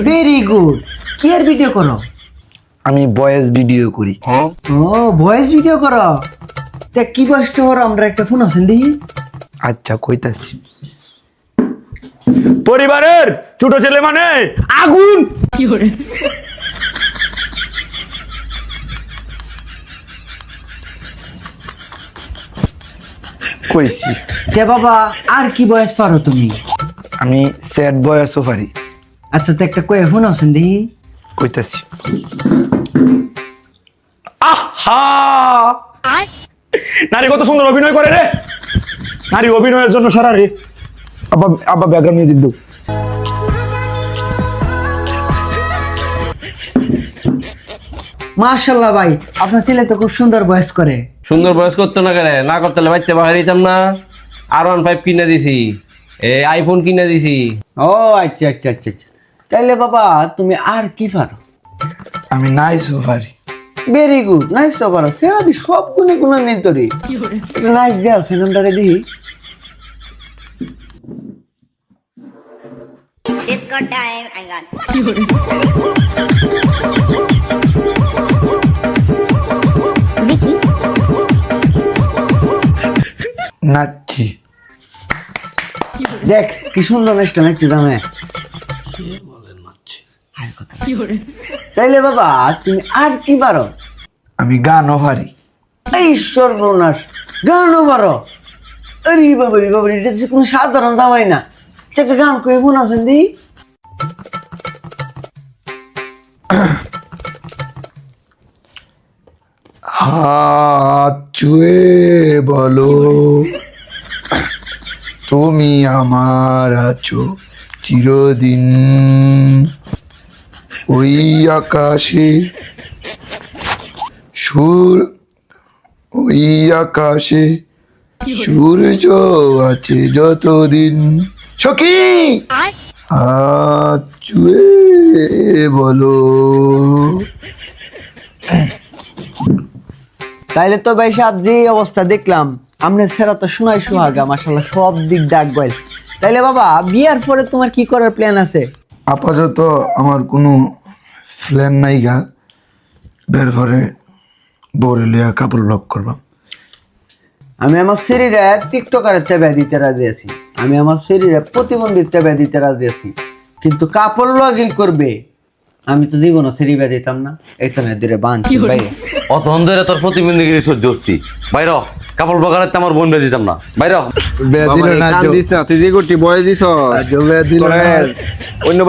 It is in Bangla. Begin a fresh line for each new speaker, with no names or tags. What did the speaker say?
Very good. কি আর ভিডিও করো?
আমি ভয়েস ভিডিও করি।
ও ভয়েস ভিডিও করো, তা কি বয়সটা হলো? আমরা একটা ফোন আছেন দেখি।
আচ্ছা কইতাছি।
পরিবারের ছোট ছেলে মানে আগুন।
কইছি
তে বাবা আর কি বয়স পারো তুমি?
আমি স্যাড ভয়েসও পারি।
আচ্ছা তো একটা কয়ে ফোন আছেন দেখি।
কইতাছি।
আহা, নারী কত সুন্দর অভিনয় করে রে। নারী অভিনয়ের জন্য সারা রে। আব্বা আব্বা ব্যাকগ্রাউন্ড মিউজিক দাও।
মাশাআল্লাহ ভাই, আপনার ছেলে তো খুব সুন্দর ভয়েস করে।
সুন্দর বয়স করতো না কেন? না করতে হলে বাচ্চা বাহির হইতাম না। R15 কিনে দিছি, আইফোন কিনে দিছি।
ও আচ্ছা আচ্ছা আচ্ছা আচ্ছা, তাইলে বাবা তুমি আর কি পারো?
আমি নাইসও পারি।
ভেরি গুড, নাইস তো পারো। সেরা দি সব গুণে গুণ নেই তোরে। নাইস দেওয়া সেনান্দারে দিই।
Disco time, I got.
নাচছি।
দেখ কি সুন্দর নাচটা নাচছে দামে। তাইলে বাবা তুমি আর কি পারো?
আমি গানও পারি।
এই সর্বনাশ, গানও পারো? আরে বাবারি বাবারি, এটা যে কোনো সাধারণ দাওয়াই না। একটা গান কয়ে বোন আছেন দি।
হাত চুয়ে বলো তুমি আমার আছো চিরদিন, ওই আকাশে ওই আকাশে সূর্য আছে যতদিন। সখী হাত চুয়ে বলো।
তাইলে তো ভাই সাহেব যে অবস্থা দেখলাম, আমনে সেরা তো শোনাই সোহাগা, মাশাআল্লাহ সব দিক ডাক গেল। তাইলে বাবা বিয়ার পরে তোমার কি করার প্ল্যান আছে?
আপাতত আমার কোনো প্ল্যান নাই গা। বের পরে বউরে লিয়া কাপড় ব্লক করবাম।
আমি আমার শরীরে টিকটকারের তেবে দিতে রাজি আছি, আমি আমার শরীরে প্রতিবন্ধীর তেবে দিতে রাজি আছি, কিন্তু কাপড় লগিন করবে আমি তো দিব না। সেরি বে দিতাম না, এই তো না দূরে বাঁধছি বাইরে।
অত ধরে তোর প্রতিবন্ধীগিরি সহ্য করছি। বাইর হ, কাপড় বগারে আমার বোন বেঁধে দিতাম না। বাইর হ।
বেদিল না
তুই যে করছি বয়ে দিস
বেদিল না
অন্য